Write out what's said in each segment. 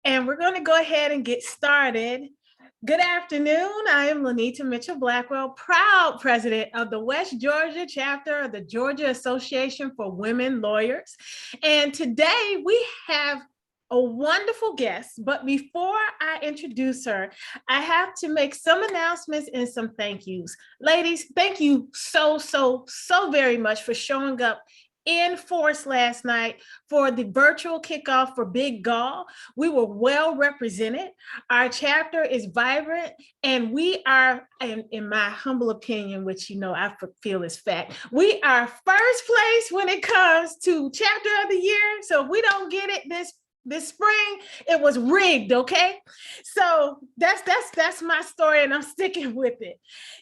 And we're going to go ahead and get started. Good afternoon. I am Lanita Mitchell Blackwell, proud president of the West Georgia chapter of the Georgia Association for Women Lawyers. And today we have a wonderful guest, but before I introduce her, I have to make some announcements and some thank yous. Ladies, thank you so very much for showing up in force last night for the virtual kickoff for Big Gall. We were well represented. Our chapter is vibrant, and we are, in my humble opinion, which you know I feel is fact, we are first place when it comes to chapter of the year. So if we don't get it this spring, it was rigged, okay? So that's my story, and I'm sticking with it.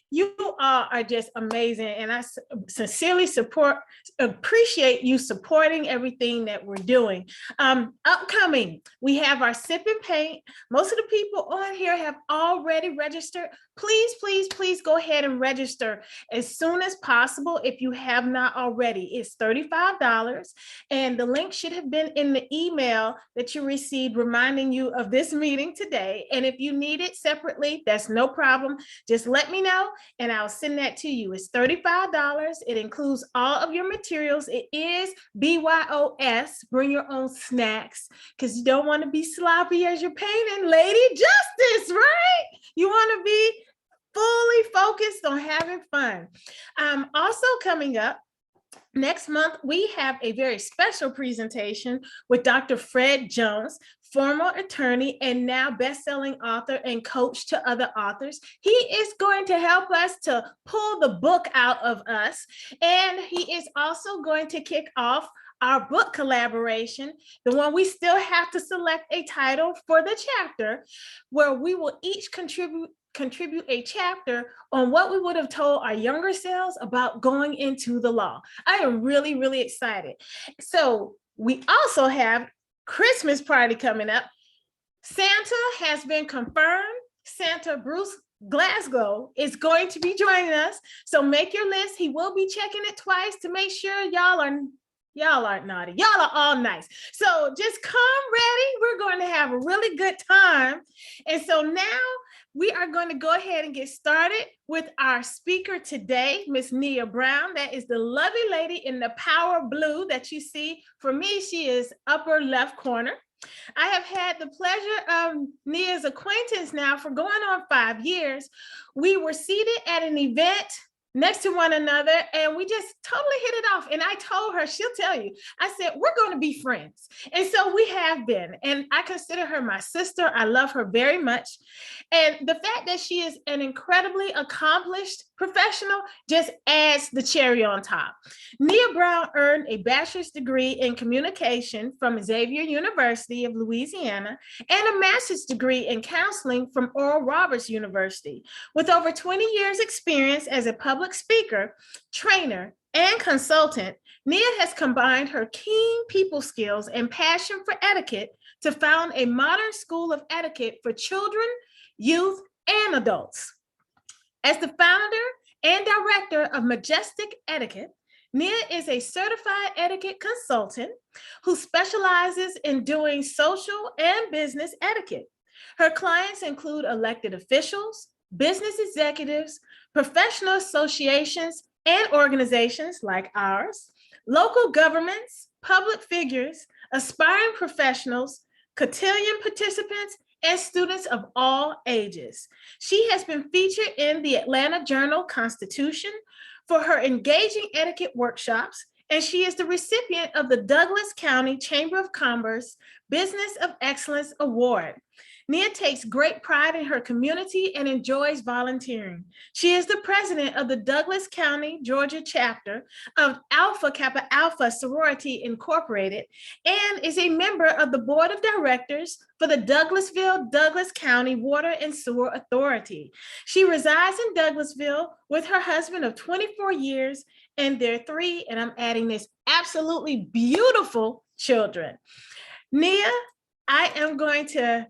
You all are just amazing, and I sincerely appreciate you supporting everything that we're doing. Upcoming, we have our sip and paint. Most of the people on here have already registered. Please go ahead and register as soon as possible if you have not already. It's $35, and the link should have been in the email that you received reminding you of this meeting today. And if you need it separately, that's no problem. Just let me know and I'll send that to you. It's $35. It includes all of your materials. It is BYOS, bring your own snacks, because you don't want to be sloppy as you're painting. Lady Justice, right? You want to be fully focused on having fun. Also coming up, next month, we have a very special presentation with Dr. Fred Jones, former attorney and now best-selling author and coach to other authors. He is going to help us to pull the book out of us, and he is also going to kick off our book collaboration, the one we still have to select a title for the chapter, where we will each contribute a chapter on what we would have told our younger selves about going into the law. I am really excited. So we also have Christmas party coming up. Santa has been confirmed. Santa Bruce Glasgow is going to be joining us. So make your list. He will be checking it twice to make sure y'all aren't naughty. Y'all are all nice. So just come ready. We're going to have a really good time. And so now we are going to go ahead and get started with our speaker today, Miss Nia Brown. That is the lovely lady in the power blue that you see. For me, she is upper left corner. I have had the pleasure of Nia's acquaintance now for going on 5 years. We were seated at an event next to one another, and we just totally hit it off. And I told her, she'll tell you, I said, we're going to be friends. And so we have been, and I consider her my sister. I love her very much. And the fact that she is an incredibly accomplished professional just adds the cherry on top. Nia Brown earned a bachelor's degree in communication from Xavier University of Louisiana and a master's degree in counseling from Oral Roberts University. With over 20 years experience as a public speaker, trainer, and consultant, Nia has combined her keen people skills and passion for etiquette to found a modern school of etiquette for children, youth, and adults. As the founder and director of Majestic Etiquette, Nia is a certified etiquette consultant who specializes in doing social and business etiquette. Her clients include elected officials, business executives, professional associations and organizations like ours, local governments, public figures, aspiring professionals, cotillion participants, and students of all ages. She has been featured in the Atlanta Journal-Constitution for her engaging etiquette workshops, and she is the recipient of the Douglas County Chamber of Commerce Business of Excellence Award. Nia takes great pride in her community and enjoys volunteering. She is the president of the Douglas County, Georgia chapter of Alpha Kappa Alpha Sorority Incorporated and is a member of the board of directors for the Douglas County Water and Sewer Authority. She resides in Douglasville with her husband of 24 years and their 3, and I'm adding this, absolutely beautiful children. Nia, I am going to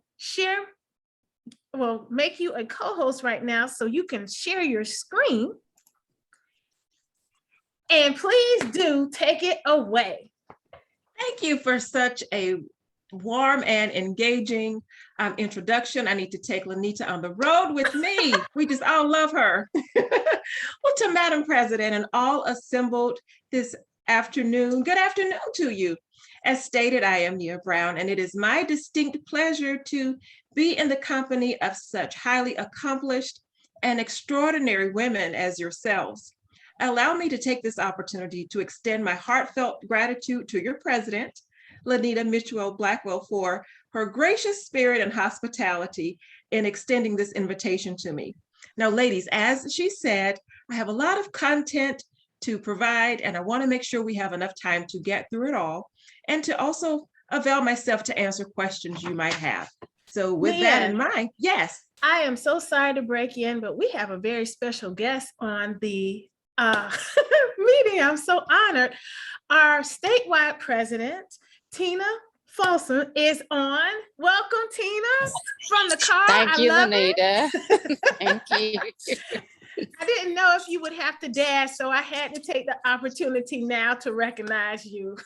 make you a co-host right now so you can share your screen. And please do take it away. Thank you for such a warm and engaging introduction. I need to take Lanita on the road with me. We just all love her. Well, to Madam President and all assembled this afternoon, good afternoon to you. As stated, I am Nia Brown, and it is my distinct pleasure to be in the company of such highly accomplished and extraordinary women as yourselves. Allow me to take this opportunity to extend my heartfelt gratitude to your president, Lanita Mitchell Blackwell, for her gracious spirit and hospitality in extending this invitation to me. Now, ladies, as she said, I have a lot of content to provide, and I want to make sure we have enough time to get through it all and to also avail myself to answer questions you might have. So with that in mind, yes. I am so sorry to break in, but we have a very special guest on the meeting. I'm so honored. Our statewide president, Tina Folsom, is on. Welcome, Tina, from the car. Thank you, Lanita. Thank you. I didn't know if you would have to dash, so I had to take the opportunity now to recognize you.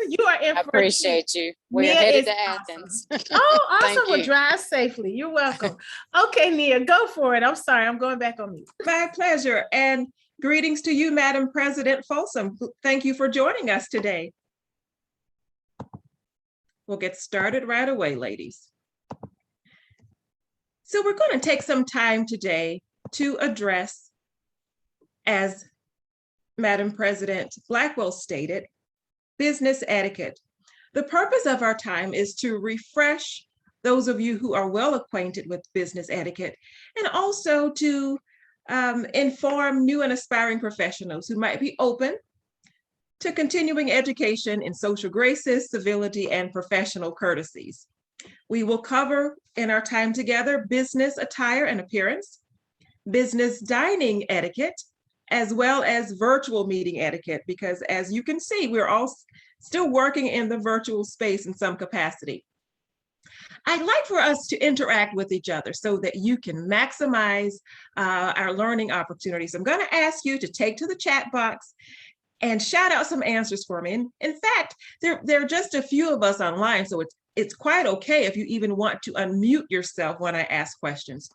You are in. I appreciate you. We're headed to Athens. Awesome. Oh, awesome. Well, drive safely. You're welcome. Okay, Nia, go for it. I'm sorry. I'm going back on mute. My pleasure. And greetings to you, Madam President Folsom. Thank you for joining us today. We'll get started right away, ladies. So we're going to take some time today to address, as Madam President Blackwell stated, business etiquette. The purpose of our time is to refresh those of you who are well acquainted with business etiquette, and also to inform new and aspiring professionals who might be open to continuing education in social graces, civility, and professional courtesies. We will cover in our time together business attire and appearance, business dining etiquette, as well as virtual meeting etiquette, because as you can see, we're all still working in the virtual space in some capacity. I'd like for us to interact with each other so that you can maximize our learning opportunities. I'm going to ask you to take to the chat box and shout out some answers for me. And in fact, there are just a few of us online, so it's quite okay if you even want to unmute yourself when I ask questions.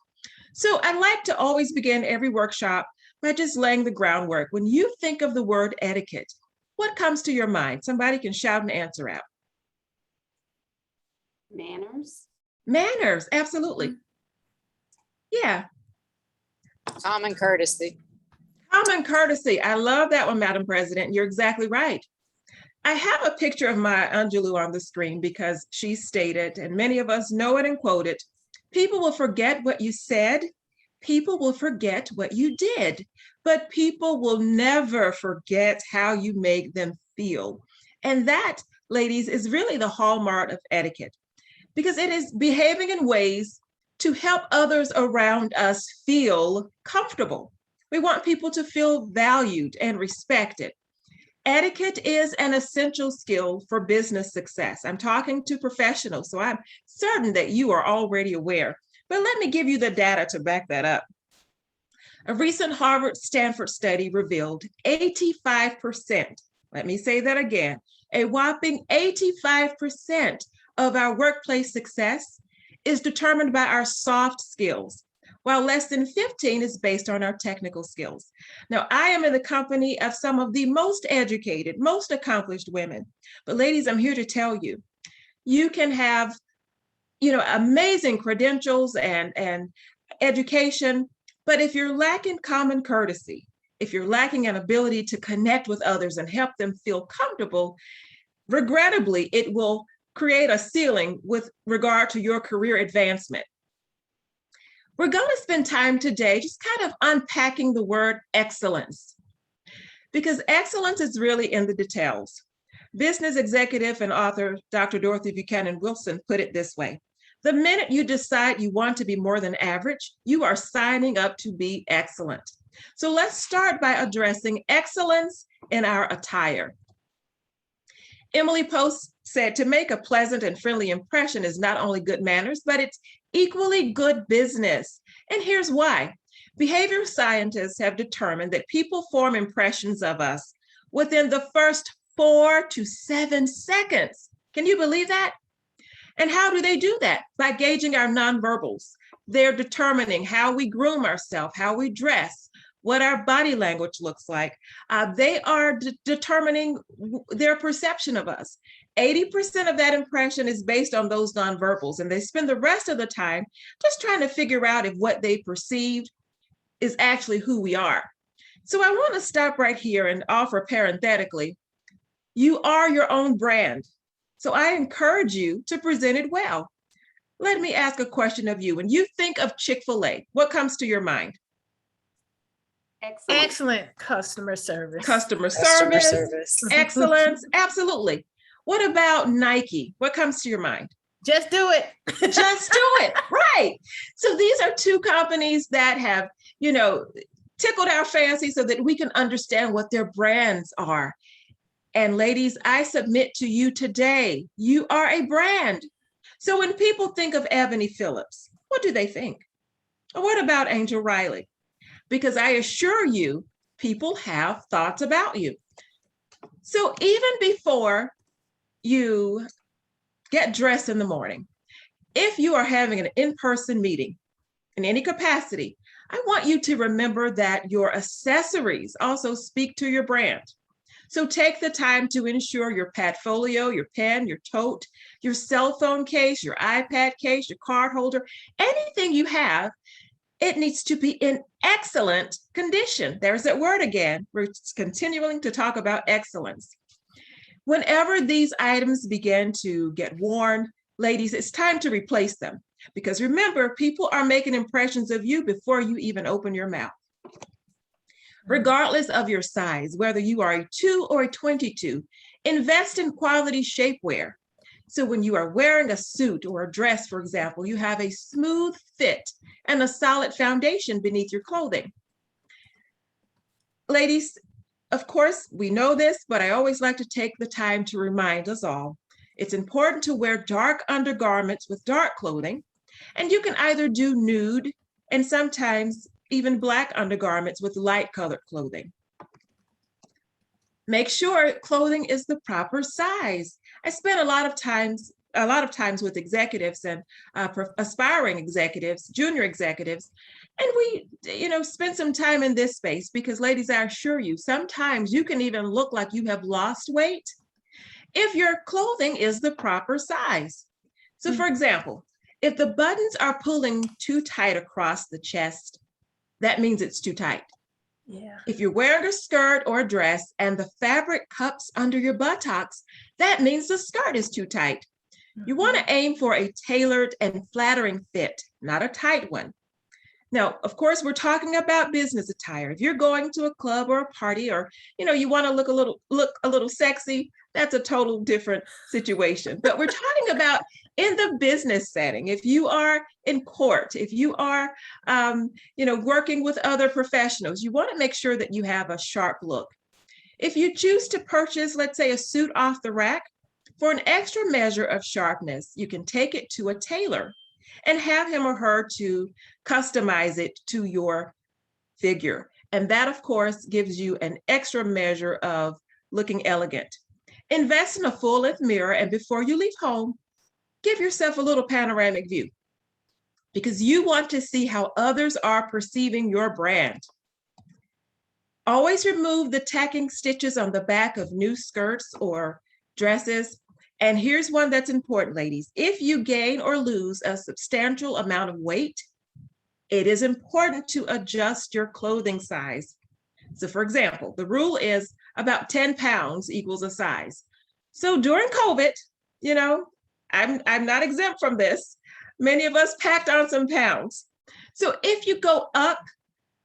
So I like to always begin every workshop by just laying the groundwork. When you think of the word etiquette, what comes to your mind? Somebody can shout an answer out. Manners. Manners, absolutely. Yeah. Common courtesy. Common courtesy. I love that one, Madam President. You're exactly right. I have a picture of Maya Angelou on the screen because she stated, and many of us know it and quote it, people will forget what you said, people will forget what you did, but people will never forget how you make them feel. And that, ladies, is really the hallmark of etiquette, because it is behaving in ways to help others around us feel comfortable. We want people to feel valued and respected. Etiquette is an essential skill for business success. I'm talking to professionals, so I'm certain that you are already aware, but let me give you the data to back that up. A recent Harvard-Stanford study revealed 85%, let me say that again, a whopping 85% of our workplace success is determined by our soft skills, while less than 15 is based on our technical skills. Now, I am in the company of some of the most educated, most accomplished women. But ladies, I'm here to tell you, you can have, amazing credentials and education, but if you're lacking common courtesy, if you're lacking an ability to connect with others and help them feel comfortable, regrettably, it will create a ceiling with regard to your career advancement. We're going to spend time today just kind of unpacking the word excellence, because excellence is really in the details. Business executive and author Dr. Dorothy Buchanan Wilson put it this way: the minute you decide you want to be more than average, you are signing up to be excellent. So let's start by addressing excellence in our attire. Emily Post said, to make a pleasant and friendly impression is not only good manners, but it's equally good business. And here's why. Behavior scientists have determined that people form impressions of us within the first 4 to 7 seconds. Can you believe that? And how do they do that? By gauging our nonverbals. They're determining how we groom ourselves, how we dress, what our body language looks like. They are determining their perception of us. 80% of that impression is based on those nonverbals, and they spend the rest of the time just trying to figure out if what they perceived is actually who we are. So I want to stop right here and offer parenthetically, you are your own brand. So I encourage you to present it well. Let me ask a question of you. When you think of Chick-fil-A, what comes to your mind? Excellent customer service. Customer Customer service, service. excellence, absolutely. What about Nike? What comes to your mind? Just do it. Just do it, right. So these are two companies that have, tickled our fancy so that we can understand what their brands are. And ladies, I submit to you today, you are a brand. So when people think of Ebony Phillips, what do they think? Or what about Angel Riley? Because I assure you, people have thoughts about you. So even before you get dressed in the morning, if you are having an in-person meeting in any capacity, I want you to remember that your accessories also speak to your brand. So take the time to ensure your Padfolio, your pen, your tote, your cell phone case, your iPad case, your card holder, anything you have, it needs to be in excellent condition. There's that word again. We're continuing to talk about excellence. Whenever these items begin to get worn, ladies, it's time to replace them. Because remember, people are making impressions of you before you even open your mouth. Regardless of your size, whether you are a 2 or a 22, invest in quality shapewear. So when you are wearing a suit or a dress, for example, you have a smooth fit and a solid foundation beneath your clothing. Ladies, of course, we know this, but I always like to take the time to remind us all, it's important to wear dark undergarments with dark clothing, and you can either do nude and sometimes even black undergarments with light colored clothing. Make sure clothing is the proper size. I spent a lot of times with executives and aspiring executives, junior executives, and we, spend some time in this space because, ladies, I assure you, sometimes you can even look like you have lost weight if your clothing is the proper size. So, for example, if the buttons are pulling too tight across the chest, that means it's too tight. Yeah. If you're wearing a skirt or a dress and the fabric cups under your buttocks, that means the skirt is too tight. You want to aim for a tailored and flattering fit, not a tight one. Now, of course, we're talking about business attire. If you're going to a club or a party, or you want to look a little sexy, that's a total different situation. But we're talking about in the business setting. If you are in court, if you are, working with other professionals, you want to make sure that you have a sharp look. If you choose to purchase, let's say, a suit off the rack, for an extra measure of sharpness, you can take it to a tailor and have him or her to customize it to your figure. And that, of course, gives you an extra measure of looking elegant. Invest in a full-length mirror, and before you leave home, give yourself a little panoramic view because you want to see how others are perceiving your brand. Always remove the tacking stitches on the back of new skirts or dresses. And here's one that's important, ladies. If you gain or lose a substantial amount of weight, it is important to adjust your clothing size. So for example, the rule is about 10 pounds equals a size. So during COVID, I'm not exempt from this. Many of us packed on some pounds. So if you go up,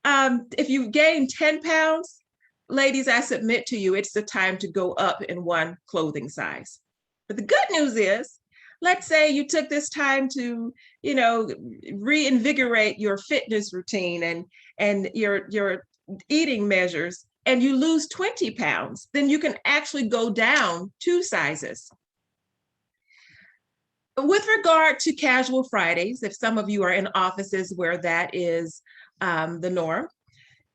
if you gain 10 pounds, ladies, I submit to you, it's the time to go up in one clothing size. But the good news is, let's say you took this time to, reinvigorate your fitness routine and your eating measures, and you lose 20 pounds, then you can actually go down 2 sizes. With regard to casual Fridays, if some of you are in offices where that is the norm,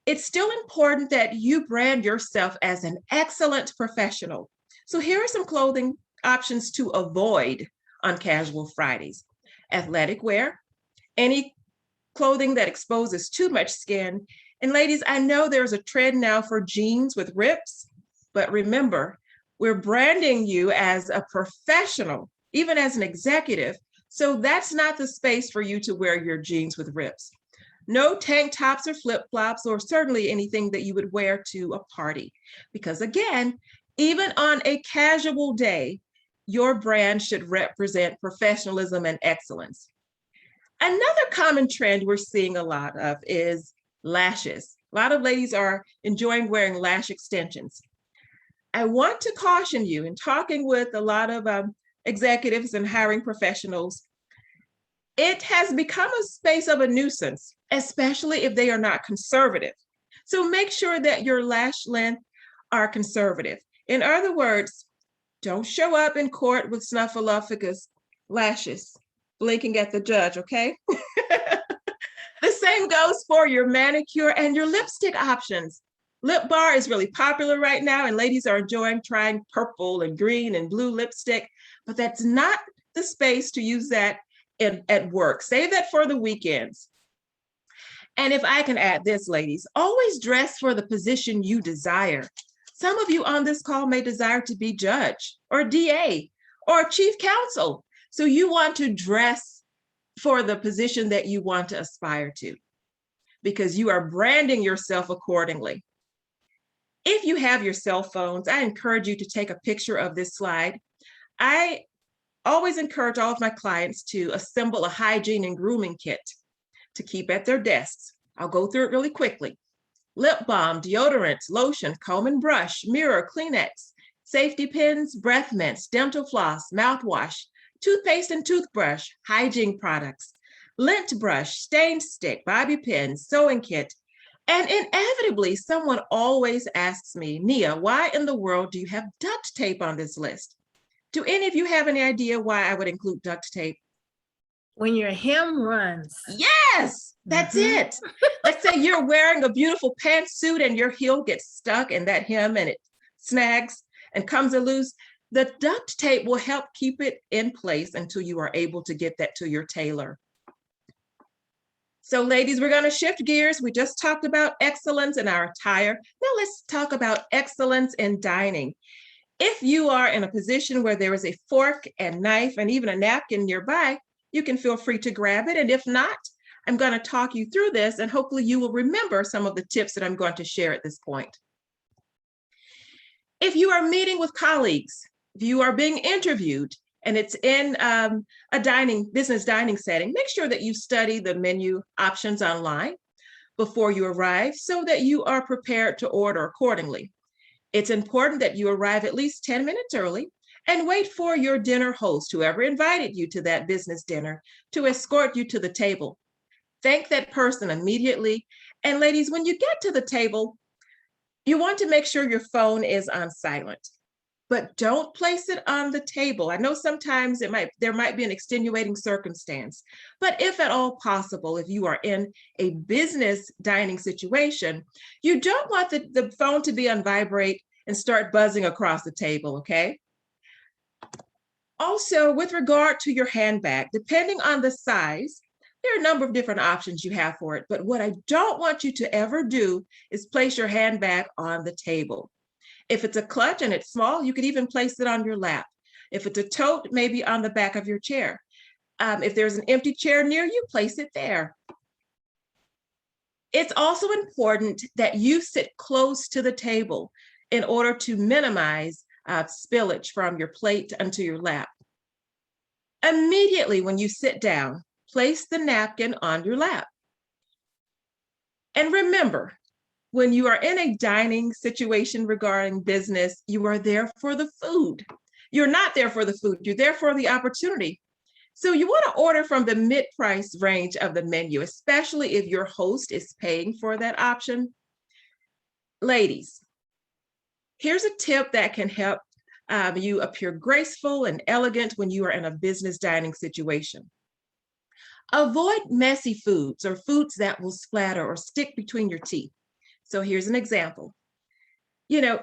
it's still important that you brand yourself as an excellent professional. So here are some clothing options to avoid on casual Fridays. Athletic wear, any clothing that exposes too much skin. And ladies, I know there's a trend now for jeans with rips, but remember, we're branding you as a professional, even as an executive. So that's not the space for you to wear your jeans with rips. No tank tops or flip-flops, or certainly anything that you would wear to a party. Because again, even on a casual day, your brand should represent professionalism and excellence. Another common trend we're seeing a lot of is lashes. A lot of ladies are enjoying wearing lash extensions. I want to caution you, in talking with a lot of executives and hiring professionals, it has become a space of a nuisance, especially if they are not conservative. So make sure that your lash length are conservative. In other words, don't show up in court with snuffleupagus lashes blinking at the judge, okay? The same goes for your manicure and your lipstick options. Lip Bar is really popular right now, and ladies are enjoying trying purple and green and blue lipstick, but that's not the space to use that at work. Save that for the weekends. And if I can add this, ladies, always dress for the position you desire. Some of you on this call may desire to be judge or DA or chief counsel. So you want to dress for the position that you want to aspire to, because you are branding yourself accordingly. If you have your cell phones, I encourage you to take a picture of this slide. I always encourage all of my clients to assemble a hygiene and grooming kit to keep at their desks. I'll go through it really quickly. Lip balm, deodorant, lotion, comb and brush, mirror, Kleenex, safety pins, breath mints, dental floss, mouthwash, toothpaste and toothbrush, hygiene products, lint brush, stain stick, bobby pin, sewing kit. And inevitably, someone always asks me, Nia, why in the world do you have duct tape on this list? Do any of you have any idea why I would include duct tape? When your hem runs. Yes, that's it. Let's say you're wearing a beautiful pantsuit and your heel gets stuck in that hem and it snags and comes loose. The duct tape will help keep it in place until you are able to get that to your tailor. So ladies, we're going to shift gears. We just talked about excellence in our attire. Now let's talk about excellence in dining. If you are in a position where there is a fork and knife and even a napkin nearby, you can feel free to grab it. And if not, I'm going to talk you through this, and hopefully you will remember some of the tips that I'm going to share at this point. If you are meeting with colleagues, if you are being interviewed, and it's in a business dining setting, make sure that you study the menu options online before you arrive so that you are prepared to order accordingly. It's important that you arrive at least 10 minutes early and wait for your dinner host, whoever invited you to that business dinner, to escort you to the table. Thank that person immediately. And ladies, when you get to the table, you want to make sure your phone is on silent, but don't place it on the table. I know sometimes there might be an extenuating circumstance, but if at all possible, if you are in a business dining situation, you don't want the phone to be on vibrate and start buzzing across the table, okay? Also, with regard to your handbag, depending on the size, there are a number of different options you have for it, but what I don't want you to ever do is place your handbag on the table. If it's a clutch and it's small, you could even place it on your lap. If it's a tote, maybe on the back of your chair. If there's an empty chair near you, place it there. It's also important that you sit close to the table in order to minimize spillage from your plate onto your lap. Immediately when you sit down, place the napkin on your lap. And remember, when you are in a dining situation regarding business, you are there for the food. You're not there for the food, you're there for the opportunity. So you want to order from the mid-price range of the menu, especially if your host is paying for that option. Ladies, here's a tip that can help you appear graceful and elegant when you are in a business dining situation. Avoid messy foods or foods that will splatter or stick between your teeth. So here's an example. You know,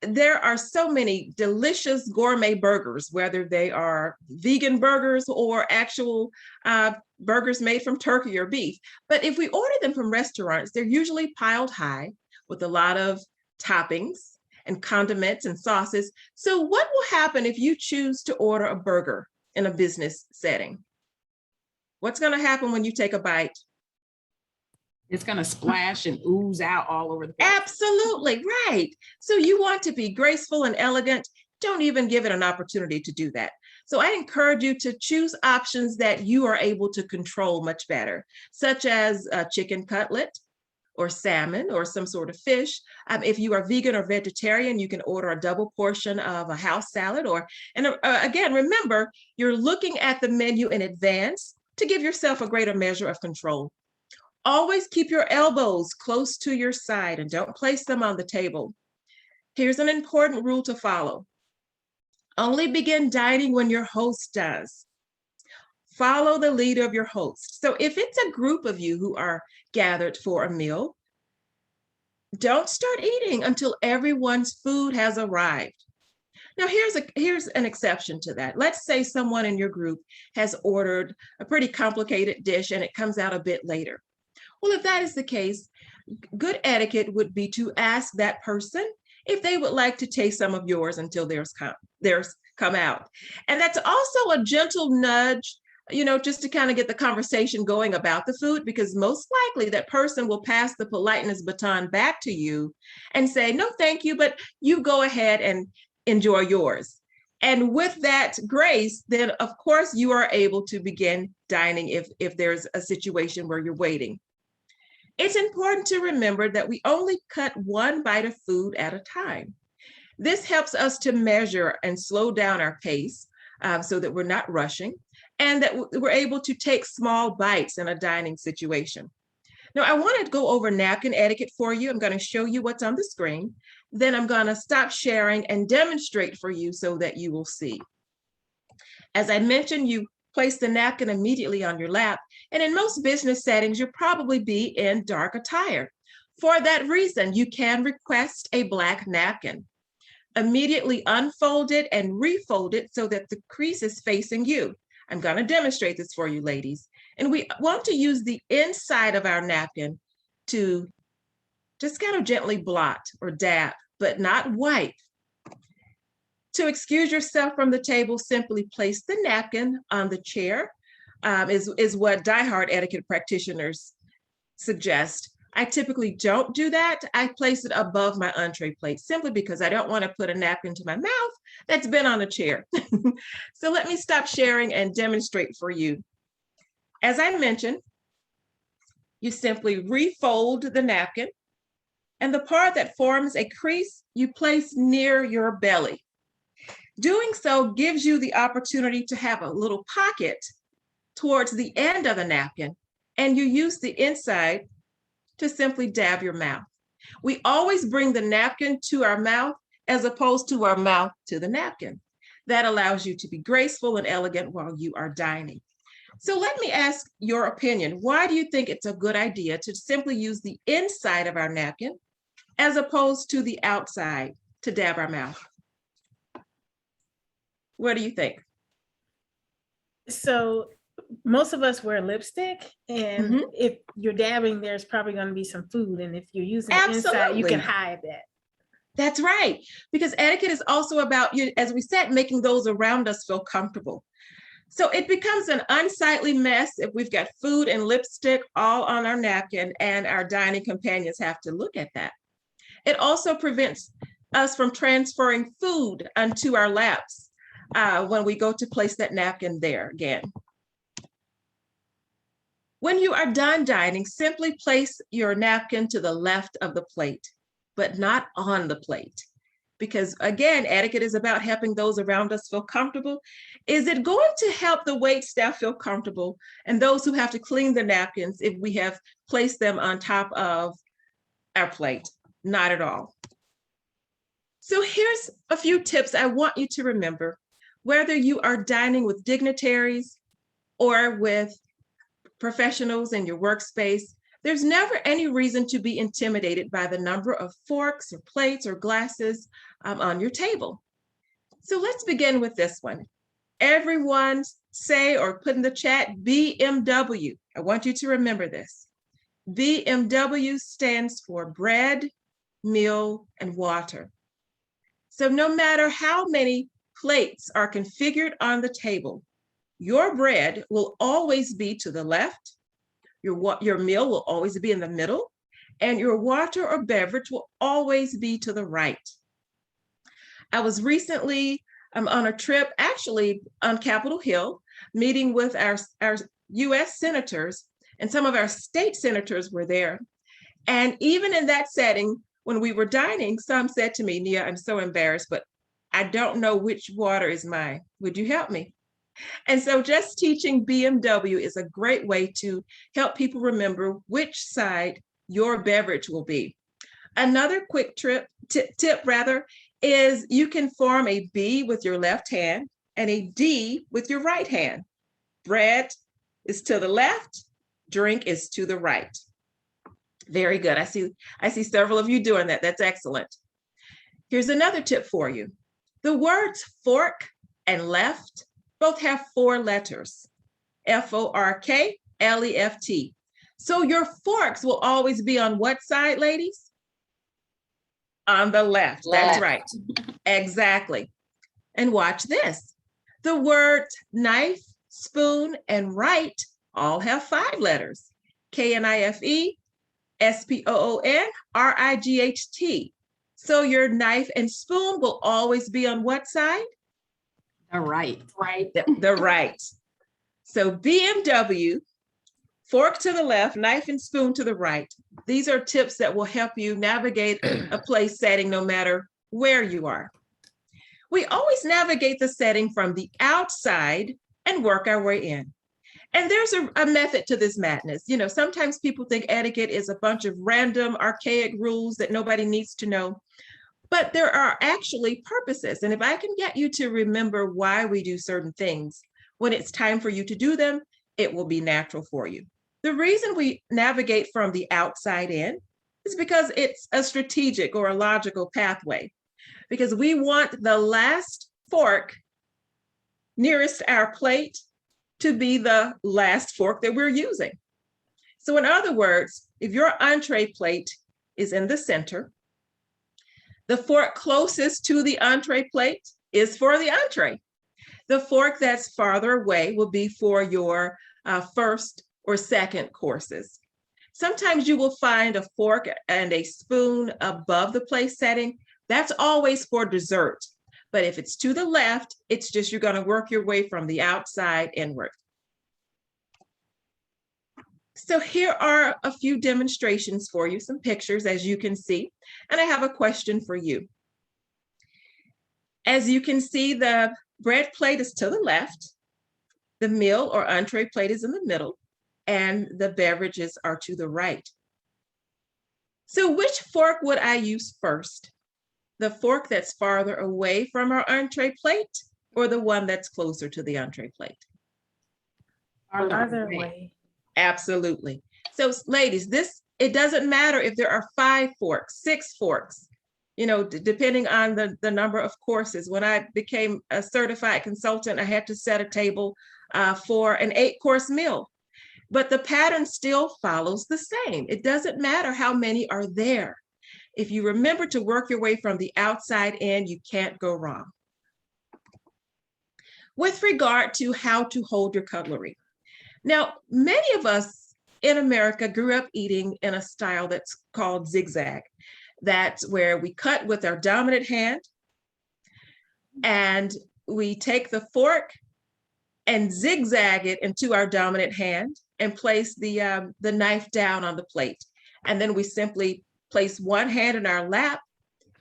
there are so many delicious gourmet burgers, whether they are vegan burgers or actual burgers made from turkey or beef. But if we order them from restaurants, they're usually piled high with a lot of toppings and condiments and sauces. So what will happen if you choose to order a burger in a business setting? What's going to happen when you take a bite? It's going to splash and ooze out all over the place. Absolutely, right. So you want to be graceful and elegant. Don't even give it an opportunity to do that. So I encourage you to choose options that you are able to control much better, such as a chicken cutlet or salmon or some sort of fish. If you are vegan or vegetarian, you can order a double portion of a house salad. Again, remember, you're looking at the menu in advance to give yourself a greater measure of control. Always keep your elbows close to your side and don't place them on the table. Here's an important rule to follow. Only begin dining when your host does. Follow the lead of your host. So if it's a group of you who are gathered for a meal, don't start eating until everyone's food has arrived. Now, here's an exception to that. Let's say someone in your group has ordered a pretty complicated dish and it comes out a bit later. Well, if that is the case, good etiquette would be to ask that person if they would like to taste some of yours until theirs come out. And that's also a gentle nudge, just to kind of get the conversation going about the food, because most likely that person will pass the politeness baton back to you and say, no, thank you, but you go ahead and enjoy yours. And with that grace, then of course you are able to begin dining if there's a situation where you're waiting. It's important to remember that we only cut one bite of food at a time. This helps us to measure and slow down our pace so that we're not rushing and that we're able to take small bites in a dining situation. Now, I want to go over napkin etiquette for you. I'm going to show you what's on the screen. Then I'm going to stop sharing and demonstrate for you so that you will see. As I mentioned, you place the napkin immediately on your lap. And in most business settings, you'll probably be in dark attire. For that reason, you can request a black napkin. Immediately unfold it and refold it so that the crease is facing you. I'm going to demonstrate this for you, ladies. And we want to use the inside of our napkin to just kind of gently blot or dab, but not wipe. To excuse yourself from the table, simply place the napkin on the chair, is what diehard etiquette practitioners suggest. I typically don't do that. I place it above my entree plate simply because I don't want to put a napkin to my mouth that's been on a chair. So let me stop sharing and demonstrate for you. As I mentioned, you simply refold the napkin, and the part that forms a crease, you place near your belly. Doing so gives you the opportunity to have a little pocket towards the end of the napkin, and you use the inside to simply dab your mouth. We always bring the napkin to our mouth as opposed to our mouth to the napkin. That allows you to be graceful and elegant while you are dining. So let me ask your opinion. Why do you think it's a good idea to simply use the inside of our napkin as opposed to the outside to dab our mouth? What do you think? So most of us wear lipstick, and if you're dabbing, there's probably going to be some food. And if you're using the inside, you can hide that. That's right. Because etiquette is also about, as we said, making those around us feel comfortable. So it becomes an unsightly mess if we've got food and lipstick all on our napkin and our dining companions have to look at that. It also prevents us from transferring food onto our laps when we go to place that napkin there again. When you are done dining, simply place your napkin to the left of the plate, but not on the plate. Because again, etiquette is about helping those around us feel comfortable. Is it going to help the wait staff feel comfortable and those who have to clean the napkins if we have placed them on top of our plate? Not at all. So here's a few tips I want you to remember, whether you are dining with dignitaries or with professionals in your workspace. There's never any reason to be intimidated by the number of forks or plates or glasses on your table. So let's begin with this one. Everyone say or put in the chat BMW. I want you to remember this. BMW stands for bread, meal, and water. So no matter how many plates are configured on the table, your bread will always be to the left, your meal will always be in the middle, and your water or beverage will always be to the right. I was recently on a trip, actually on Capitol Hill, meeting with our US senators, and some of our state senators were there. And even in that setting, when we were dining, some said to me, Nia, I'm so embarrassed, but I don't know which water is mine. Would you help me? And so just teaching BMW is a great way to help people remember which side your beverage will be. Another quick tip is you can form a B with your left hand and a D with your right hand. Bread is to the left, drink is to the right. Very good. I see several of you doing that. That's excellent. Here's another tip for you. The words fork and left both have 4 letters, F-O-R-K, L-E-F-T. So your forks will always be on what side, ladies? On the left. That's right. Exactly. And watch this. The words knife, spoon, and right all have 5 letters, K-N-I-F-E, S-P-O-O-N, R-I-G-H-T. So your knife and spoon will always be on what side? The right. The right. So BMW, fork to the left, knife and spoon to the right. These are tips that will help you navigate a place setting no matter where you are. We always navigate the setting from the outside and work our way in. And there's a method to this madness. You know, sometimes people think etiquette is a bunch of random, archaic rules that nobody needs to know. But there are actually purposes. And if I can get you to remember why we do certain things, when it's time for you to do them, it will be natural for you. The reason we navigate from the outside in is because it's a strategic or a logical pathway. Because we want the last fork nearest our plate to be the last fork that we're using. So in other words, if your entree plate is in the center, the fork closest to the entree plate is for the entree. The fork that's farther away will be for your first or second courses. Sometimes you will find a fork and a spoon above the place setting. That's always for dessert. But if it's to the left, it's just you're going to work your way from the outside inward. So here are a few demonstrations for you, some pictures as you can see, and I have a question for you. As you can see, the bread plate is to the left, the meal or entree plate is in the middle, and the beverages are to the right. So which fork would I use first? The fork that's farther away from our entree plate or the one that's closer to the entree plate? Farther away. Absolutely. So ladies, it doesn't matter if there are 5 forks, 6 forks, you know, depending on the number of courses. When I became a certified consultant, I had to set a table for an 8-course meal, but the pattern still follows the same. It doesn't matter how many are there. If you remember to work your way from the outside in, you can't go wrong. With regard to how to hold your cutlery. Now, many of us in America grew up eating in a style that's called zigzag. That's where we cut with our dominant hand and we take the fork and zigzag it into our dominant hand and place the knife down on the plate. And then we simply place one hand in our lap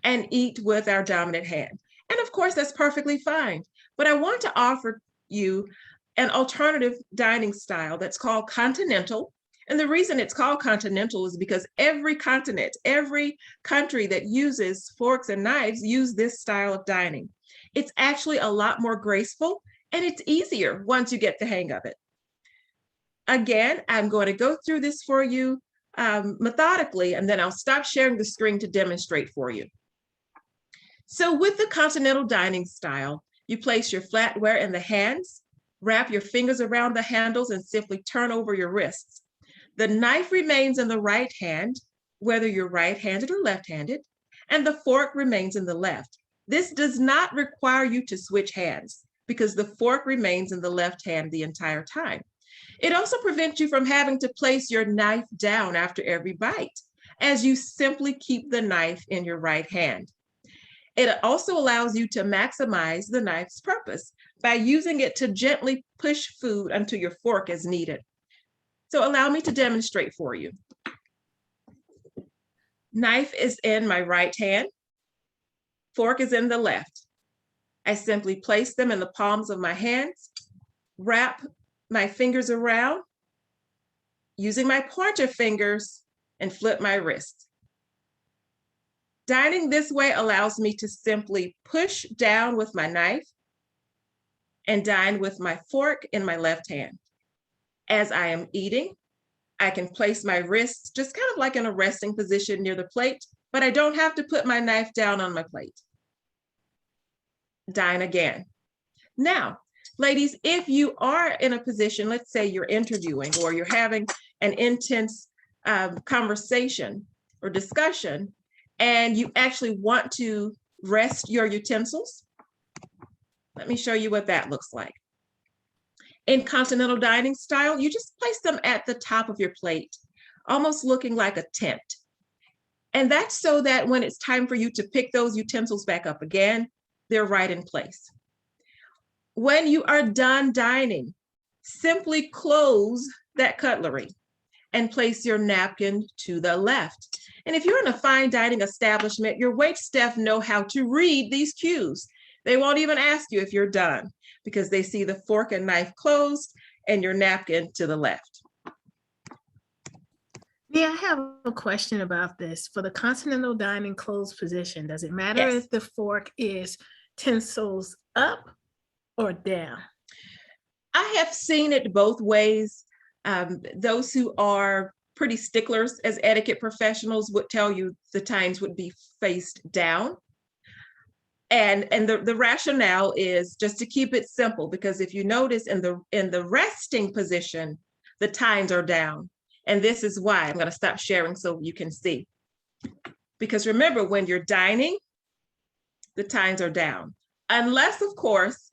and eat with our dominant hand. And of course, that's perfectly fine. But I want to offer you an alternative dining style that's called continental. And the reason it's called continental is because every continent, every country that uses forks and knives use this style of dining. It's actually a lot more graceful and it's easier once you get the hang of it. Again, I'm going to go through this for you methodically, and then I'll stop sharing the screen to demonstrate for you. So with the continental dining style, you place your flatware in the hands, wrap your fingers around the handles, and simply turn over your wrists. The knife remains in the right hand, whether you're right-handed or left-handed, and the fork remains in the left. This does not require you to switch hands because the fork remains in the left hand the entire time. It also prevents you from having to place your knife down after every bite, as you simply keep the knife in your right hand. It also allows you to maximize the knife's purpose by using it to gently push food onto your fork as needed. So allow me to demonstrate for you. Knife is in my right hand, fork is in the left. I simply place them in the palms of my hands, wrap my fingers around using my pointer fingers, and flip my wrist. Dining this way allows me to simply push down with my knife and dine with my fork in my left hand. As I am eating, I can place my wrists just kind of like in a resting position near the plate, but I don't have to put my knife down on my plate. Dine again. Now, ladies, if you are in a position, let's say you're interviewing or you're having an intense conversation or discussion, and you actually want to rest your utensils, let me show you what that looks like. In continental dining style, you just place them at the top of your plate, almost looking like a tent. And that's so that when it's time for you to pick those utensils back up again, they're right in place. When you are done dining, simply close that cutlery and place your napkin to the left. And if you're in a fine dining establishment, your wait staff know how to read these cues. They won't even ask you if you're done because they see the fork and knife closed and your napkin to the left. Yeah, I have a question about this. For the continental dining closed position, does it matter Yes. if the fork is utensils up or down? I have seen it both ways. Those who are pretty sticklers as etiquette professionals would tell you the tines would be faced down. And the rationale is just to keep it simple, because if you notice in the resting position, the tines are down. And this is why. I'm going to stop sharing so you can see. Because remember, when you're dining, the tines are down. Unless, of course,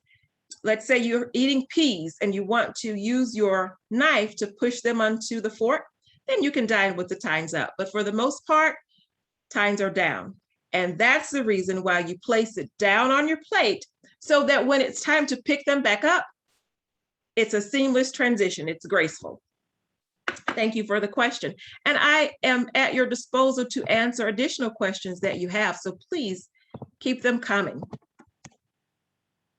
let's say you're eating peas and you want to use your knife to push them onto the fork, then you can dine with the tines up. But for the most part, tines are down. And that's the reason why you place it down on your plate, so that when it's time to pick them back up, it's a seamless transition. It's graceful. Thank you for the question. And I am at your disposal to answer additional questions that you have. So please keep them coming.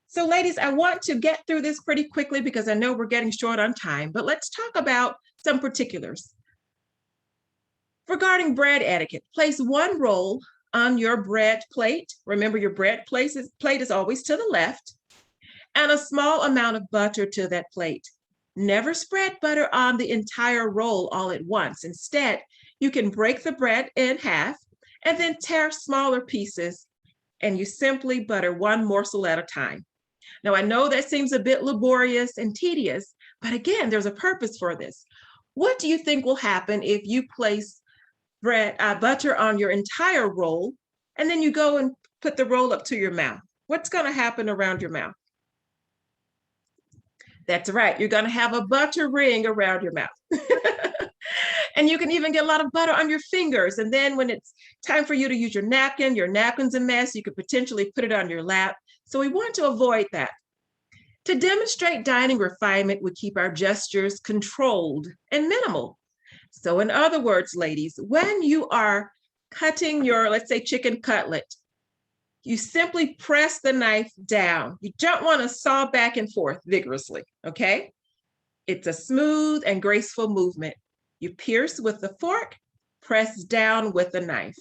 So ladies, I want to get through this pretty quickly because I know we're getting short on time, but let's talk about some particulars. Regarding bread etiquette, place one roll on your bread plate. Remember, your bread plate is always to the left, and a small amount of butter to that plate. Never spread butter on the entire roll all at once. Instead, you can break the bread in half and then tear smaller pieces, and you simply butter one morsel at a time. Now, I know that seems a bit laborious and tedious, but again, there's a purpose for this. What do you think will happen if you place butter on your entire roll, and then you go and put the roll up to your mouth? What's going to happen around your mouth? That's right. You're going to have a butter ring around your mouth. And you can even get a lot of butter on your fingers. And then when it's time for you to use your napkin's a mess. You could potentially put it on your lap. So we want to avoid that. To demonstrate dining refinement, we keep our gestures controlled and minimal. So in other words, ladies, when you are cutting your, let's say, chicken cutlet, you simply press the knife down. You don't want to saw back and forth vigorously, okay? It's a smooth and graceful movement. You pierce with the fork, press down with the knife.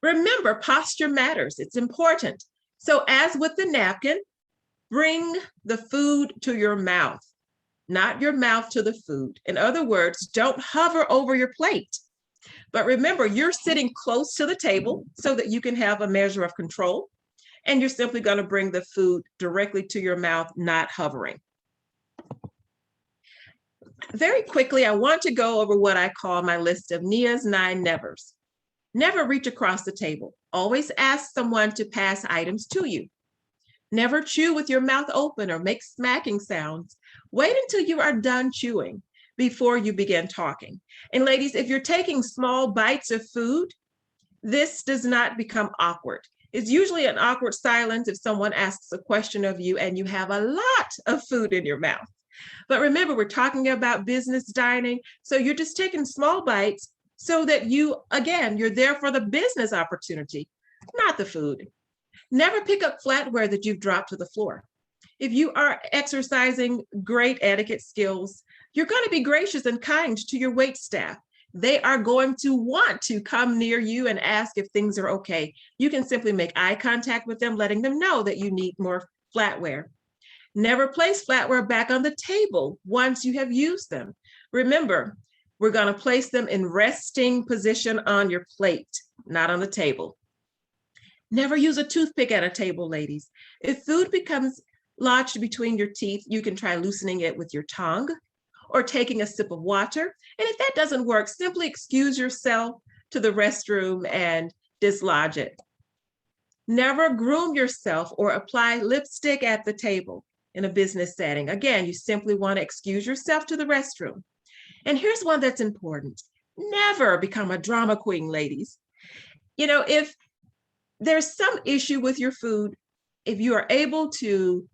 Remember, posture matters. It's important. So as with the napkin, bring the food to your mouth. not your mouth to the food. In other words, don't hover over your plate. But remember, you're sitting close to the table so that you can have a measure of control. And you're simply going to bring the food directly to your mouth, not hovering. Very quickly, I want to go over what I call my list of Nia's 9 nevers. Never reach across the table. Always ask someone to pass items to you. Never chew with your mouth open or make smacking sounds. Wait until you are done chewing before you begin talking. And ladies, if you're taking small bites of food, this does not become awkward. It's usually an awkward silence if someone asks a question of you and you have a lot of food in your mouth. But remember, we're talking about business dining. So you're just taking small bites so that you, again, you're there for the business opportunity, not the food. Never pick up flatware that you've dropped to the floor. If you are exercising great etiquette skills, you're going to be gracious and kind to your wait staff. They are going to want to come near you and ask if things are okay. You can simply make eye contact with them, letting them know that you need more flatware. Never place flatware back on the table once you have used them. Remember, we're going to place them in resting position on your plate, not on the table. Never use a toothpick at a table, ladies. If food becomes lodged between your teeth, you can try loosening it with your tongue or taking a sip of water. And if that doesn't work, simply excuse yourself to the restroom and dislodge it. Never groom yourself or apply lipstick at the table in a business setting. Again, you simply want to excuse yourself to the restroom. And here's one that's important. Never become a drama queen, ladies. You know, if there's some issue with your food, if you are able to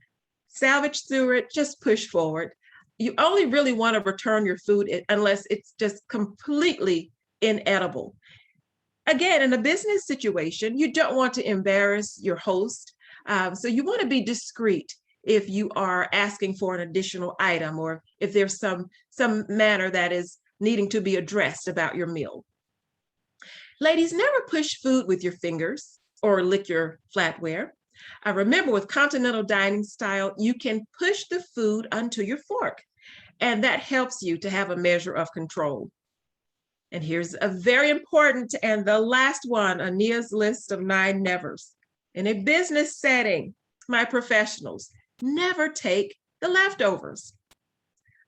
salvage through it, just push forward. You only really want to return your food unless it's just completely inedible. Again, in a business situation, you don't want to embarrass your host. So you want to be discreet if you are asking for an additional item or if there's some manner that is needing to be addressed about your meal. Ladies, never push food with your fingers or lick your flatware. Remember, with continental dining style, you can push the food onto your fork, and that helps you to have a measure of control. And here's a very important and the last one on Nia's list of 9 nevers. In a business setting, my professionals, never take the leftovers.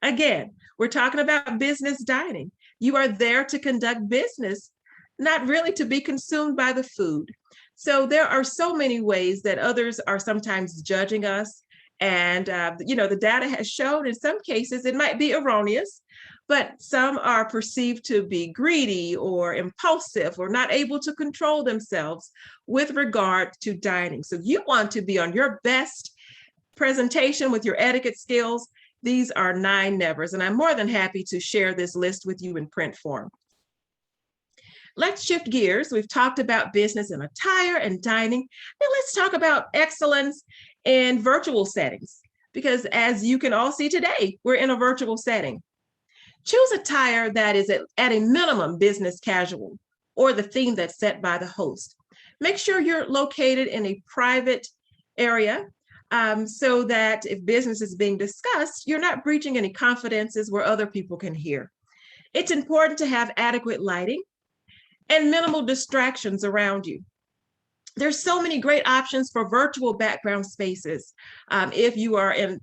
Again, we're talking about business dining. You are there to conduct business, not really to be consumed by the food. So there are so many ways that others are sometimes judging us. And, the data has shown in some cases it might be erroneous, but some are perceived to be greedy or impulsive or not able to control themselves with regard to dining. So you want to be on your best presentation with your etiquette skills. These are 9 nevers, and I'm more than happy to share this list with you in print form. Let's shift gears. We've talked about business and attire and dining. Now let's talk about excellence in virtual settings, because as you can all see today, we're in a virtual setting. Choose attire that is at a minimum business casual or the theme that's set by the host. Make sure you're located in a private area so that if business is being discussed, you're not breaching any confidences where other people can hear. It's important to have adequate lighting and minimal distractions around you. There's so many great options for virtual background spaces. If you are in,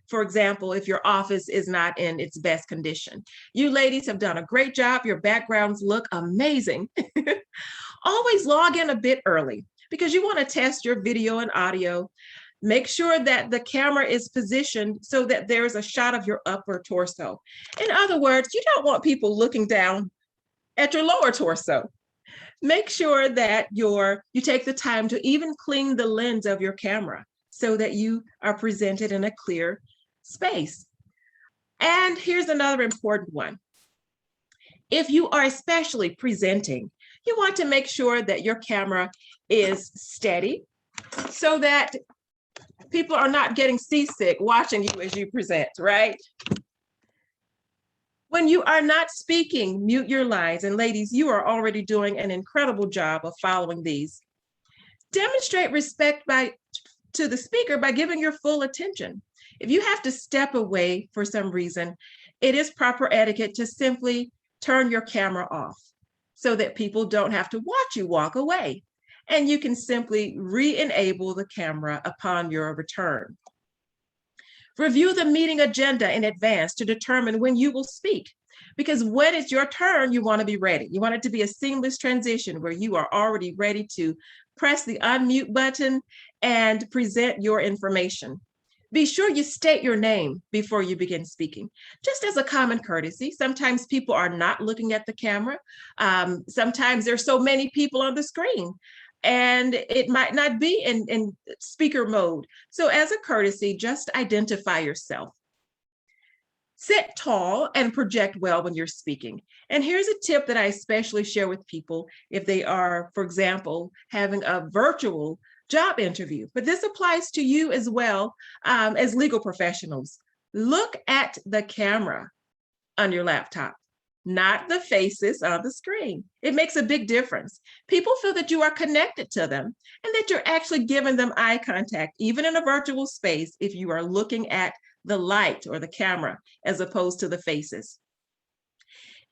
for example, if your office is not in its best condition. You ladies have done a great job. Your backgrounds look amazing. Always log in a bit early because you want to test your video and audio. Make sure that the camera is positioned so that there's a shot of your upper torso. In other words, you don't want people looking down at your lower torso. Make sure that you take the time to even clean the lens of your camera so that you are presented in a clear space. And here's another important one. If you are especially presenting, you want to make sure that your camera is steady so that people are not getting seasick watching you as you present, right? When you are not speaking, mute your lines. And ladies, you are already doing an incredible job of following these. Demonstrate respect by to the speaker by giving your full attention. If you have to step away for some reason, it is proper etiquette to simply turn your camera off so that people don't have to watch you walk away. And you can simply re-enable the camera upon your return. Review the meeting agenda in advance to determine when you will speak, because when it's your turn, you want to be ready. You want it to be a seamless transition where you are already ready to press the unmute button and present your information. Be sure you state your name before you begin speaking, just as a common courtesy. Sometimes people are not looking at the camera. Sometimes there's so many people on the screen and it might not be in speaker mode. So as a courtesy, just identify yourself. Sit tall and project well when you're speaking. And here's a tip that I especially share with people if they are, for example, having a virtual job interview, but this applies to you as well as legal professionals. Look at the camera on your laptop, not the faces on the screen. It makes a big difference. People feel that you are connected to them and that you're actually giving them eye contact, even in a virtual space, if you are looking at the light or the camera as opposed to the faces.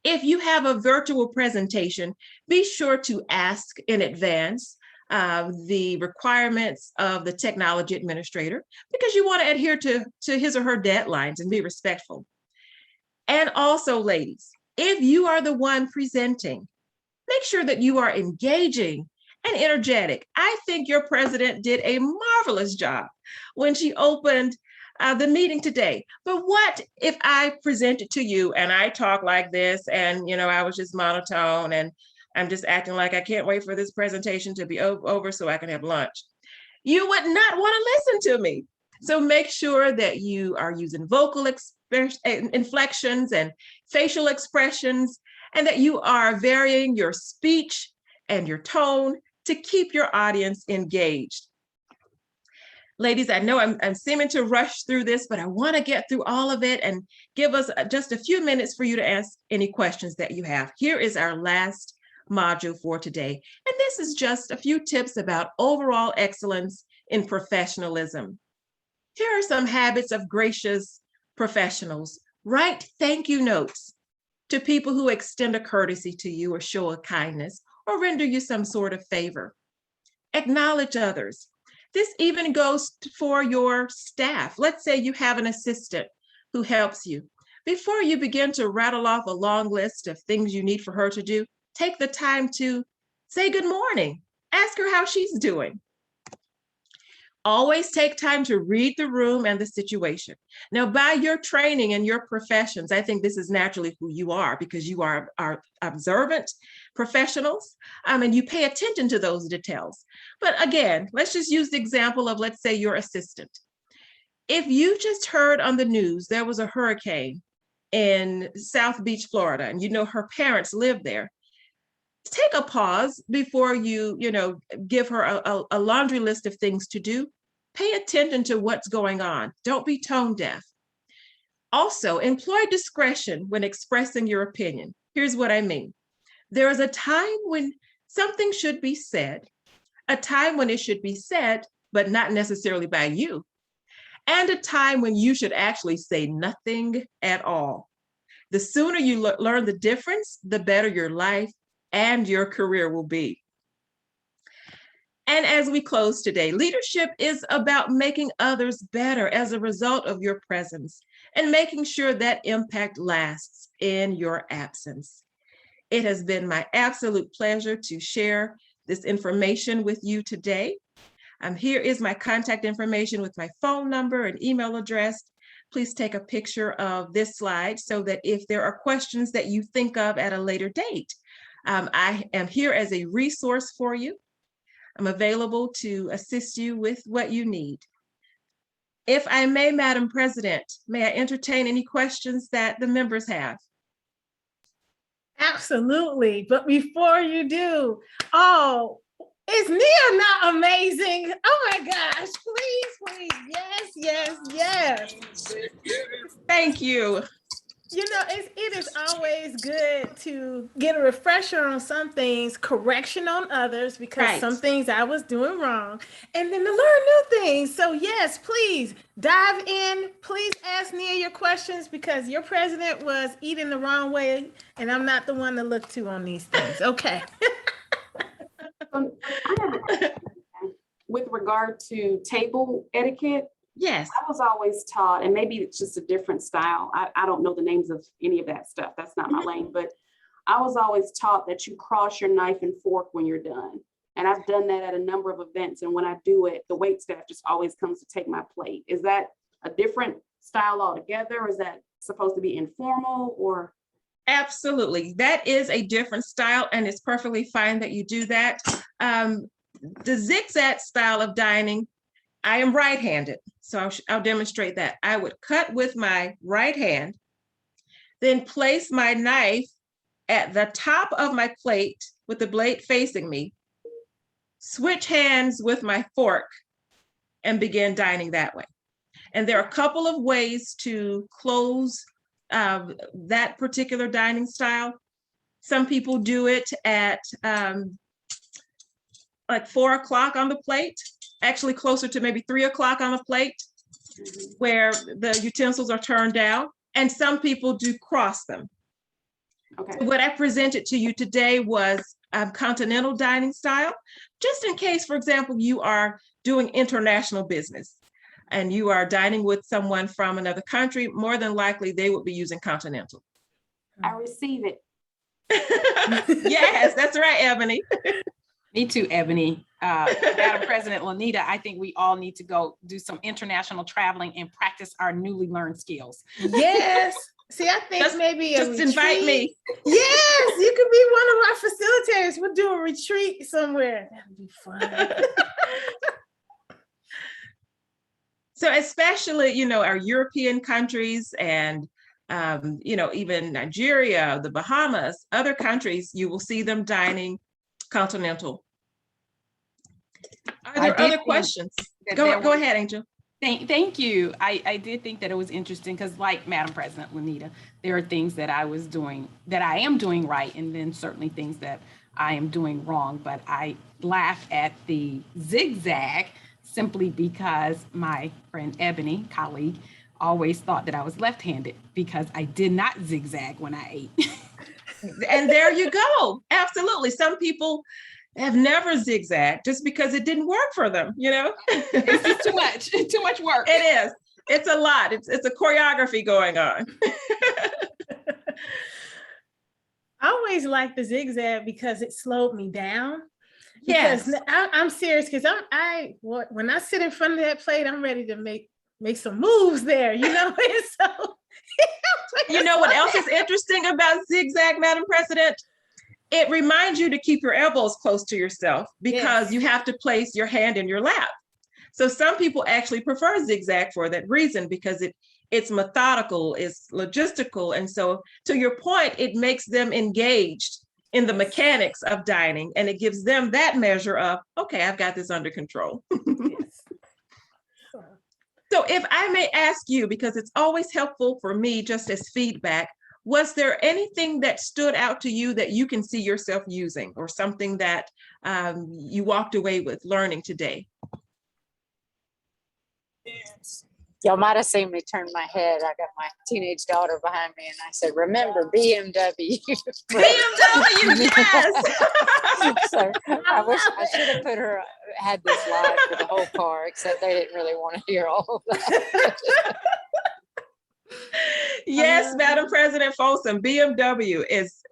If you have a virtual presentation, be sure to ask in advance the requirements of the technology administrator, because you want to adhere to his or her deadlines and be respectful. And also, ladies, if you are the one presenting, make sure that you are engaging and energetic. I think your president did a marvelous job when she opened the meeting today. But what if I present it to you and I talk like this and, I was just monotone and I'm just acting like I can't wait for this presentation to be over so I can have lunch? You would not want to listen to me. So make sure that you are using vocal inflections and facial expressions, and that you are varying your speech and your tone to keep your audience engaged. Ladies, I know I'm seeming to rush through this, but I want to get through all of it and give us just a few minutes for you to ask any questions that you have. Here is our last module for today. And this is just a few tips about overall excellence in professionalism. Here are some habits of gracious professionals. Write thank you notes to people who extend a courtesy to you or show a kindness or render you some sort of favor. Acknowledge others. This even goes for your staff. Let's say you have an assistant who helps you. Before you begin to rattle off a long list of things you need for her to do, take the time to say good morning. Ask her how she's doing. Always take time to read the room and the situation. Now, by your training and your professions, I think this is naturally who you are, because you are observant professionals and you pay attention to those details. But again, let's just use the example of, let's say, your assistant. If you just heard on the news there was a hurricane in South Beach, Florida, and her parents live there, take a pause before you give her a laundry list of things to do. Pay attention to what's going on. Don't be tone deaf. Also, employ discretion when expressing your opinion. Here's what I mean. There is a time when something should be said, a time when it should be said, but not necessarily by you, and a time when you should actually say nothing at all. The sooner you learn the difference, the better your life and your career will be. And as we close today, leadership is about making others better as a result of your presence and making sure that impact lasts in your absence. It has been my absolute pleasure to share this information with you today. Here is my contact information with my phone number and email address. Please take a picture of this slide so that if there are questions that you think of at a later date, I am here as a resource for you. I'm available to assist you with what you need. If I may, Madam President, may I entertain any questions that the members have? Absolutely. But before you do, is Nia not amazing? Oh my gosh, please, yes. Thank you. it is always good to get a refresher on some things, correction on others, because Right. some things I was doing wrong, and then to learn new things. So yes, please dive in. Please ask Nia your questions because your president was eating the wrong way, and I'm not the one to look to on these things. Okay. I have a question with regard to table etiquette. Yes. I was always taught, and maybe it's just a different style. I don't know the names of any of that stuff. That's not my lane, but I was always taught that you cross your knife and fork when you're done. And I've done that at a number of events. And when I do it, the wait staff just always comes to take my plate. Is that a different style altogether? Or is that supposed to be informal or? Absolutely. That is a different style, and it's perfectly fine that you do that. The zigzag style of dining, I am right-handed, so I'll demonstrate that. I would cut with my right hand, then place my knife at the top of my plate with the blade facing me, switch hands with my fork, and begin dining that way. And there are a couple of ways to close that particular dining style. Some people do it at like 4 o'clock on the plate, actually closer to maybe 3 o'clock on the plate, where the utensils are turned down. And some people do cross them. Okay. What I presented to you today was continental dining style, just in case, for example, you are doing international business and you are dining with someone from another country, more than likely they would be using continental. I receive it. Yes, that's right, Ebony. Me too, Ebony. Madam President Lanita, I think we all need to go do some international traveling and practice our newly learned skills. Yes. See, I think maybe a Just invite me. Yes, you could be one of our facilitators. We'll do a retreat somewhere. That would be fun. So especially, our European countries and, even Nigeria, the Bahamas, other countries, you will see them dining continental. Are there other questions? Go ahead, Angel. Thank you. I did think that it was interesting because, like Madam President Lanita, there are things that I am doing right, and then certainly things that I am doing wrong. But I laugh at the zigzag simply because my friend Ebony, colleague, always thought that I was left-handed because I did not zigzag when I ate. And there you go. Absolutely. Some people have never zigzagged just because it didn't work for them, It's just too much work. It is. It's a lot. It's a choreography going on. I always liked the zigzag because it slowed me down. Yes. Because I'm serious, because when I sit in front of that plate, I'm ready to make some moves there, And so you know what else is interesting about zigzag, Madam President? It reminds you to keep your elbows close to yourself because you have to place your hand in your lap. So some people actually prefer zigzag for that reason, because it's methodical, it's logistical. And so to your point, it makes them engaged in the mechanics of dining, and it gives them that measure of, okay, I've got this under control. So if I may ask you, because it's always helpful for me just as feedback, was there anything that stood out to you that you can see yourself using, or something that you walked away with learning today? Y'all might have seen me turn my head. I got my teenage daughter behind me and I said, remember BMW. BMW, yes. So I wish I should have had this live for the whole car, except they didn't really want to hear all of that. Yes, Madam President Folsom, BMW is,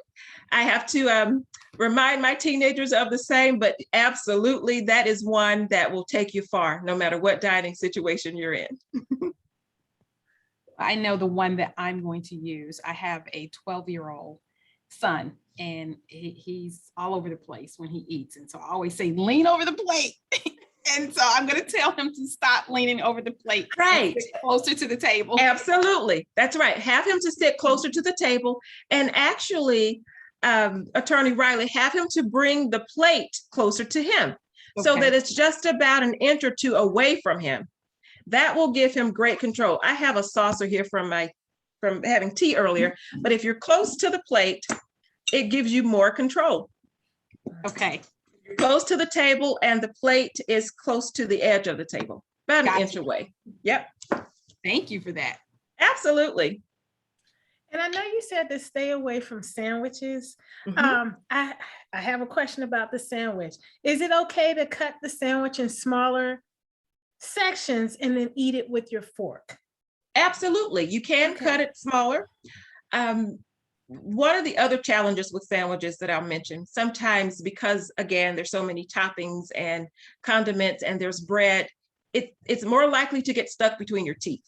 I have to remind my teenagers of the same, but absolutely that is one that will take you far, no matter what dining situation you're in. I know the one that I'm going to use. I have a 12-year-old son, and he's all over the place when he eats. And so I always say, lean over the plate. And so I'm going to tell him to stop leaning over the plate. Right. Closer to the table. Absolutely. That's right. Have him to sit closer to the table. And actually, Attorney Riley, have him to bring the plate closer to him, so that it's just about an inch or two away from him. That will give him great control. I have a saucer here from from having tea earlier, but if you're close to the plate, it gives you more control. Okay. You're close to the table and the plate is close to the edge of the table, about an Gotcha. inch away. Yep, Thank you for that. absolutely. And I know you said to stay away from sandwiches. Mhm. I have a question about the sandwich. Is it okay to cut the sandwich in smaller sections and then eat it with your fork? Absolutely. You can Okay. cut it smaller. One of the other challenges with sandwiches that I'll mention, sometimes because again, there's so many toppings and condiments and there's bread, it's more likely to get stuck between your teeth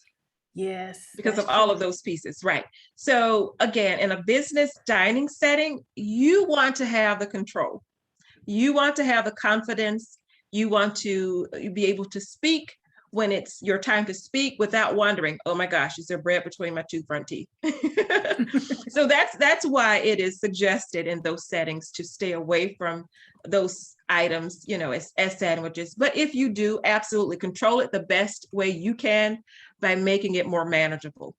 Yes. because of that's all true. of those pieces, right? So again, in a business dining setting, you want to have the control. You want to have the confidence. You want to be able to speak when it's your time to speak without wondering, oh my gosh, is there bread between my two front teeth? So that's why it is suggested in those settings to stay away from those items, as sandwiches. But if you do, absolutely control it the best way you can by making it more manageable.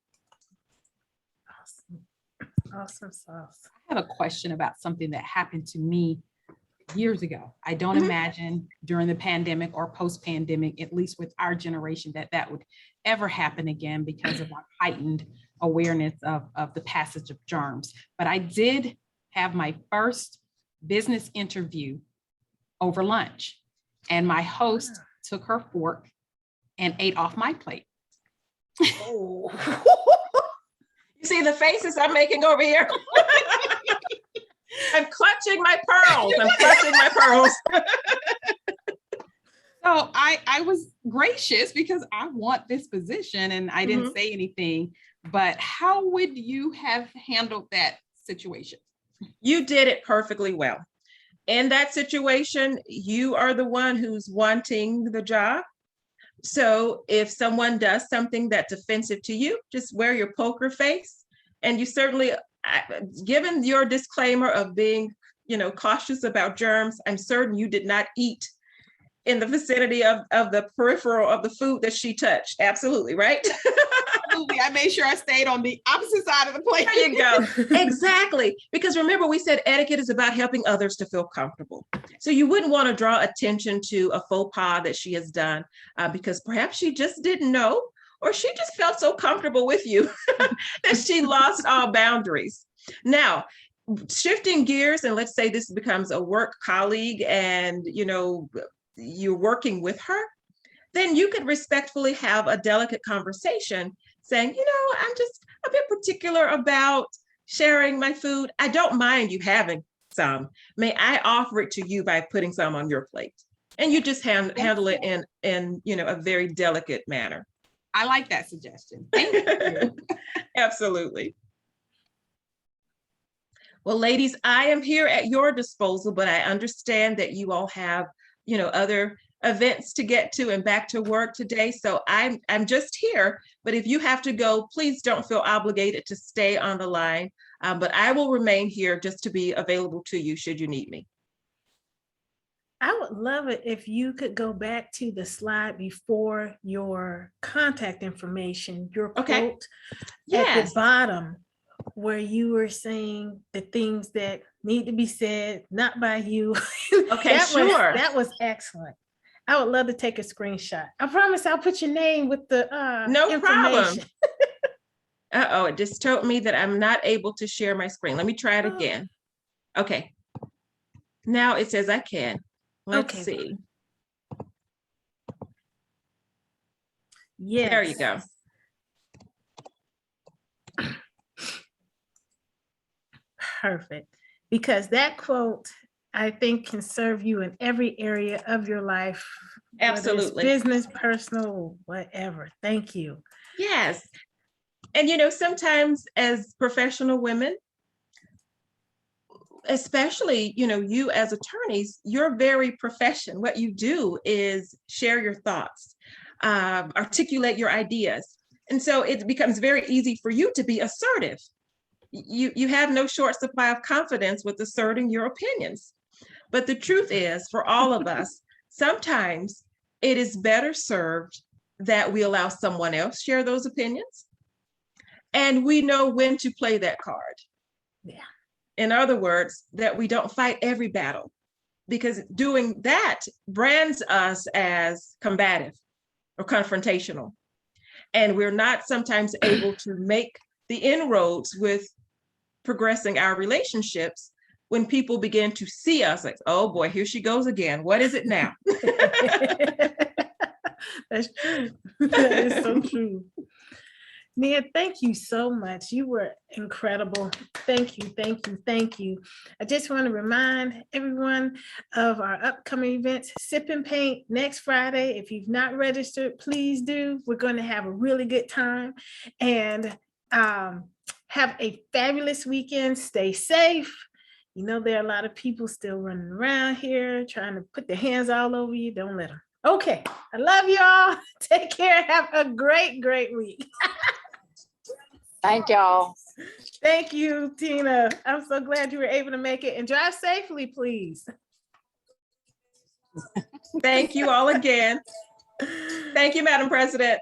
Awesome sauce. I have a question about something that happened to me years ago. I don't Mhm. imagine during the pandemic or post-pandemic, at least with our generation, that would ever happen again because of our heightened awareness of the passage of germs. But I did have my first business interview over lunch, and my host took her fork and ate off my plate. Oh. You see the faces I'm making over here? I'm clutching my pearls. I'm clutching my pearls. So I was gracious because I want this position and I didn't Mhm. say anything, but how would you have handled that situation? You did it perfectly well. In that situation, you are the one who's wanting the job. So if someone does something that's offensive to you, just wear your poker face. And you certainly, given your disclaimer of being, cautious about germs, I'm certain you did not eat in the vicinity of the peripheral of the food that she touched. Absolutely, right? Absolutely. I made sure I stayed on the opposite side of the plate. There you go. Exactly. Because remember, we said etiquette is about helping others to feel comfortable. So you wouldn't want to draw attention to a faux pas that she has done because perhaps she just didn't know, or she just felt so comfortable with you that she lost all boundaries. Now, shifting gears, and let's say this becomes a work colleague and, you're working with her, then you could respectfully have a delicate conversation saying, I'm just a bit particular about sharing my food. I don't mind you having some. May I offer it to you by putting some on your plate? And you just handle it in a very delicate manner. I like that suggestion. Thank you. Absolutely. Well, ladies, I am here at your disposal, but I understand that you all have, other events to get to and back to work today. So I'm just here, but if you have to go, please don't feel obligated to stay on the line. But I will remain here just to be available to you should you need me. I would love it if you could go back to the slide before your contact information, your Okay. quote at Yes. the bottom, where you were saying the things that need to be said, not by you. Okay, That sure. was excellent. I would love to take a screenshot. I promise I'll put your name with the No problem. information. Uh-oh, it just told me that I'm not able to share my screen. Let me try it again. Okay. Now it says I can. Let's Okay. see. Yes. There you go. Perfect. Because that quote, I think, can serve you in every area of your life. whether it's Absolutely. business, personal, whatever. Thank you. Yes. And sometimes as professional women, especially, you as attorneys, your very profession, what you do is share your thoughts, articulate your ideas. And so it becomes very easy for you to be assertive. You have no short supply of confidence with asserting your opinions. But the truth is, for all of us, sometimes it is better served that we allow someone else share those opinions. And we know when to play that card. Yeah. In other words, that we don't fight every battle, because doing that brands us as combative or confrontational. And we're not sometimes able to make the inroads with progressing our relationships when people begin to see us like, oh boy, here she goes again. What is it now? That's true. That is so true. Nia, thank you so much. You were incredible. Thank you, thank you, thank you. I just want to remind everyone of our upcoming events, Sip and Paint next Friday. If you've not registered, please do. We're going to have a really good time, and have a fabulous weekend. Stay safe. You know, there are a lot of people still running around here trying to put their hands all over you. Don't let them. Okay, I love y'all. Take care. Have a great, great week. Thank y'all. Thank you, Tina. I'm so glad you were able to make it, and drive safely, please. Thank you all again. Thank you, Madam President.